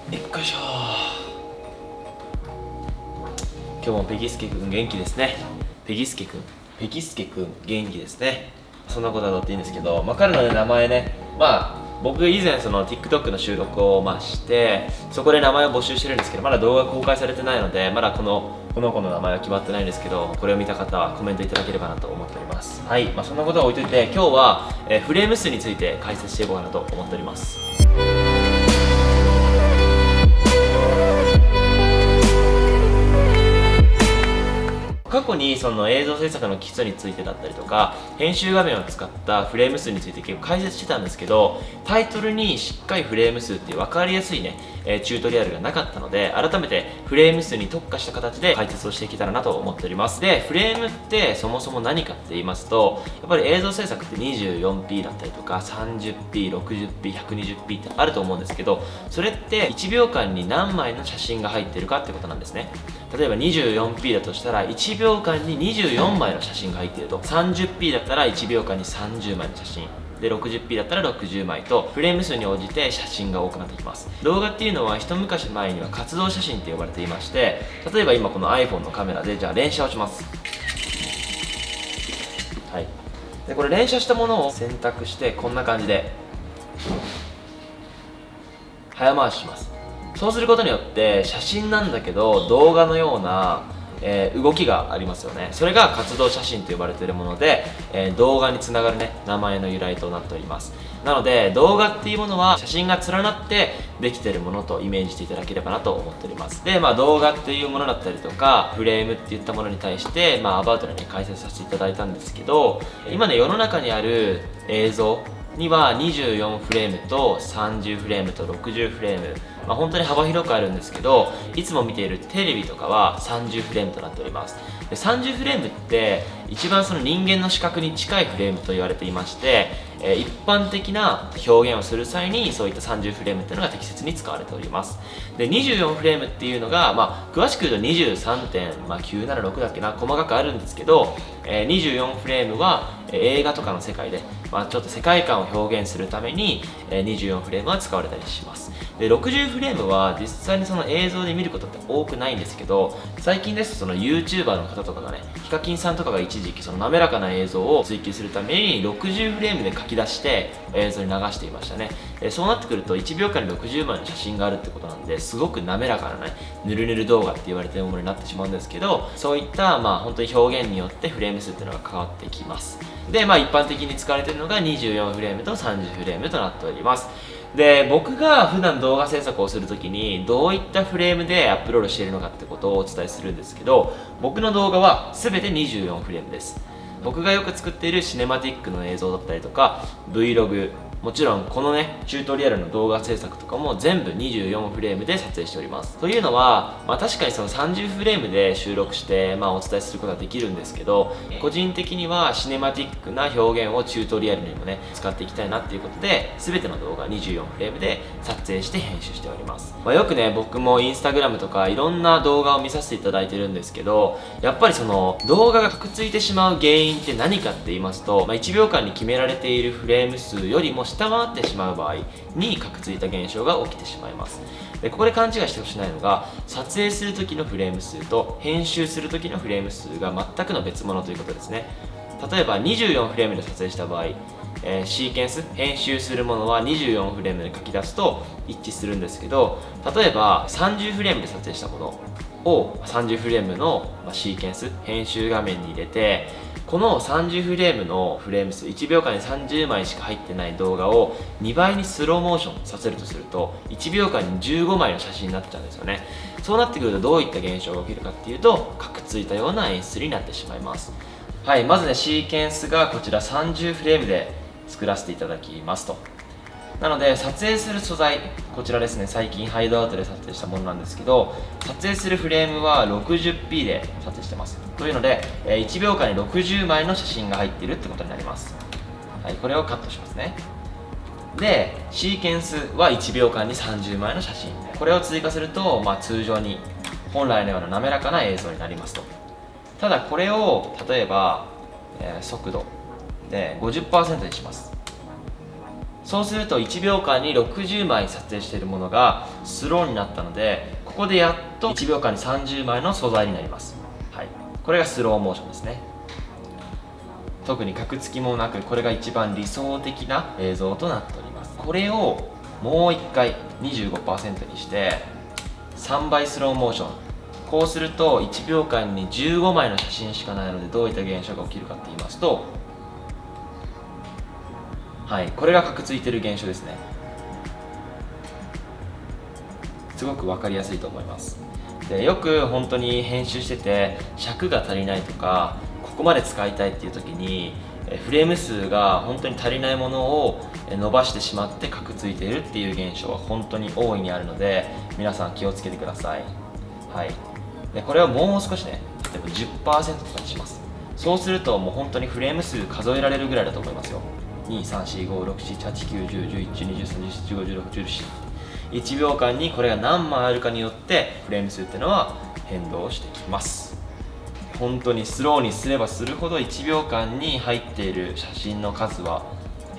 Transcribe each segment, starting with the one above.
よっこいしょ。今日もペギスケくん元気ですね。ペギスケくん元気ですね。そんなことはどうっていいんですけど、彼の、名前ね、僕以前その TikTok の収録をして、そこで名前を募集してるんですけど、まだ動画公開されてないので、まだこの子の名前は決まってないんですけど、これを見た方はコメントいただければなと思っております。はい、そんなことは置いといて、今日は、フレーム数について解説していこうかなと思っております。過去にその映像制作の基礎についてだったりとか、編集画面を使ったフレーム数について結構解説してたんですけど、タイトルにしっかりフレーム数っていう分かりやすいね、チュートリアルがなかったので、改めてフレーム数に特化した形で解説をしていけたらなと思っております。で、フレームってそもそも何かって言いますと、やっぱり映像制作って 24p だったりとか 30p、60p、120p ってあると思うんですけど、それって1秒間に何枚の写真が入ってるかってことなんですね。例えば 24p だとしたら1秒間に24枚の写真が入っていると、 30p だったら1秒間に30枚の写真で、 60p だったら60枚と、フレーム数に応じて写真が多くなってきます。動画っていうのは一昔前には活動写真って呼ばれていまして、例えば今この iPhone のカメラでじゃあ連写をします。はい、でこれ連写したものを選択して、こんな感じで早回しします。そうすることによって写真なんだけど動画のような、動きがありますよね。それが活動写真と呼ばれているもので、動画につながるね、名前の由来となっております。なので動画っていうものは写真が連なってできているものとイメージしていただければなと思っております。で、動画っていうものだったりとかフレームっていったものに対して、アバウトなね解説させていただいたんですけど、今ね世の中にある映像には24フレームと30フレームと60フレーム、本当に幅広くあるんですけど、いつも見ているテレビとかは30フレームとなっております。で30フレームって一番その人間の視覚に近いフレームと言われていまして、一般的な表現をする際にそういった30フレームっていうのが適切に使われております。で24フレームっていうのが、詳しく言うと 23.976 だっけな、細かくあるんですけど、24フレームは映画とかの世界で、ちょっと世界観を表現するために24フレームは使われたりします。で60フレームは実際にその映像で見ることって多くないんですけど、最近ですとその YouTuber の方とかがね、ヒカキンさんとかが一時期その滑らかな映像を追求するために60フレームで書き出して映像に流していましたね。そうなってくると1秒間に60枚の写真があるってことなんで、すごく滑らかなね、ぬるぬる動画って言われているものになってしまうんですけど、そういった本当に表現によってフレーム数っていうのが変わってきます。で、一般的に使われているのが24フレームと30フレームとなっております。で、僕が普段動画制作をするときにどういったフレームでアップロードしているのかってことをお伝えするんですけど、僕の動画は全て24フレームです。僕がよく作っているシネマティックの映像だったりとか Vlog、もちろんこのねチュートリアルの動画制作とかも全部24フレームで撮影しております。というのは、確かにその30フレームで収録して、お伝えすることができるんですけど、個人的にはシネマティックな表現をチュートリアルにもね使っていきたいなっていうことで、全ての動画24フレームで撮影して編集しております。よくね僕もインスタグラムとかいろんな動画を見させていただいてるんですけど、やっぱりその動画がくっついてしまう原因って何かって言いますと、1秒間に決められているフレーム数よりも下回ってしまう場合にカクついた現象が起きてしまいます。でここで勘違いしてほしくないのが、撮影する時のフレーム数と編集する時のフレーム数が全くの別物ということですね。例えば24フレームで撮影した場合、シーケンス編集するものは24フレームで書き出すと一致するんですけど、例えば30フレームで撮影したものを30フレームのシーケンス編集画面に入れて、この30フレームのフレーム数、1秒間に30枚しか入ってない動画を2倍にスローモーションさせるとすると1秒間に15枚の写真になっちゃうんですよね。そうなってくるとどういった現象が起きるかっていうと、カクついたような演出になってしまいます。はい、まずねシーケンスがこちら30フレームで作らせていただきますと。なので撮影する素材、こちらですね、最近ハイドアウトで撮影したものなんですけど、撮影するフレームは 60p で撮影してます。というので1秒間に60枚の写真が入っているってことになります。はい、これをカットしますね。でシーケンスは1秒間に30枚の写真、これを追加すると、通常に本来のような滑らかな映像になりますと。ただこれを例えば、速度で 50% にします。そうすると1秒間に60枚撮影しているものがスローになったので、ここでやっと1秒間に30枚の素材になります。はい、これがスローモーションですね。特にカクつきもなく、これが一番理想的な映像となっております。これをもう1回 25% にして3倍スローモーション。こうすると1秒間に15枚の写真しかないので、どういった現象が起きるかって言いますと、はい、これがカクついてる現象ですね。すごく分かりやすいと思います。で、よく本当に編集してて尺が足りないとか、ここまで使いたいっていう時にフレーム数が本当に足りないものを伸ばしてしまってカクついているっていう現象は本当に大いにあるので、皆さん気をつけてください。はい、でこれをもう少しね、例えば 10% とかにします。そうするともう本当にフレーム数数えられるぐらいだと思いますよ。234567891021314151617 1秒間にこれが何枚あるかによってフレーム数っていうのは変動してきます。本当にスローにすればするほど1秒間に入っている写真の数は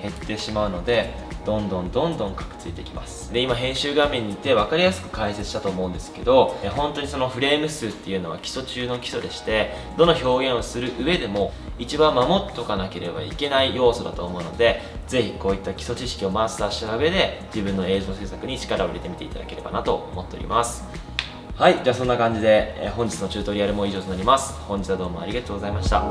減ってしまうので、どんどんカクついてきます。で、今編集画面にて分かりやすく解説したと思うんですけど、本当にそのフレーム数っていうのは基礎中の基礎でして、どの表現をする上でも一番守っておかなければいけない要素だと思うので、ぜひこういった基礎知識をマスターした上で自分の映像制作に力を入れてみていただければなと思っております。はい、じゃあそんな感じで、本日のチュートリアルも以上となります。本日はどうもありがとうございました。